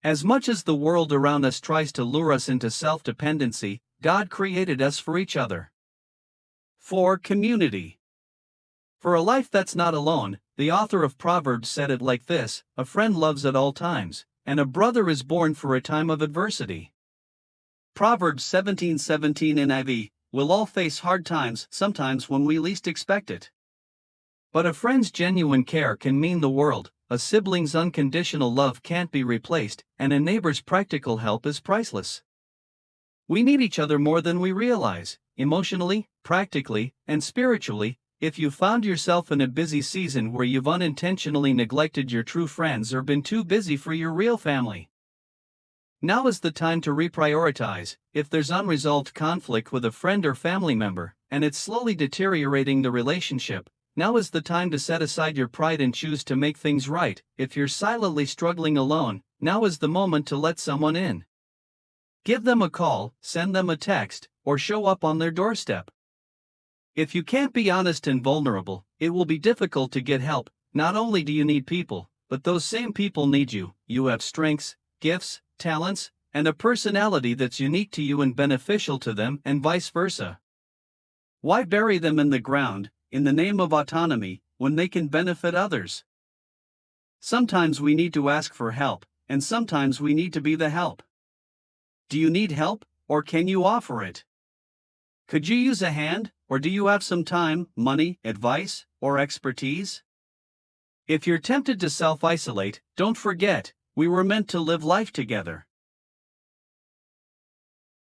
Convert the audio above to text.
As much as the world around us tries to lure us into self-dependency, God created us for each other. 4. Community. For a life that's not alone, the author of Proverbs said it like this: a friend loves at all times, and a brother is born for a time of adversity. Proverbs 17:17 NIV. We'll all face hard times, sometimes when we least expect it. But a friend's genuine care can mean the world, a sibling's unconditional love can't be replaced, and a neighbor's practical help is priceless. We need each other more than we realize, emotionally, practically, and spiritually. If you found yourself in a busy season where you've unintentionally neglected your true friends or been too busy for your real family, now is the time to reprioritize. If there's unresolved conflict with a friend or family member, and it's slowly deteriorating the relationship, now is the time to set aside your pride and choose to make things right. If you're silently struggling alone, now is the moment to let someone in. Give them a call, send them a text, or show up on their doorstep. If you can't be honest and vulnerable, it will be difficult to get help. Not only do you need people, but those same people need you. You have strengths, gifts, talents, and a personality that's unique to you and beneficial to them, and vice versa. Why bury them in the ground, in the name of autonomy, when they can benefit others? Sometimes we need to ask for help, and sometimes we need to be the help. Do you need help, or can you offer it? Could you use a hand, or do you have some time, money, advice, or expertise? If you're tempted to self-isolate, don't forget, we were meant to live life together.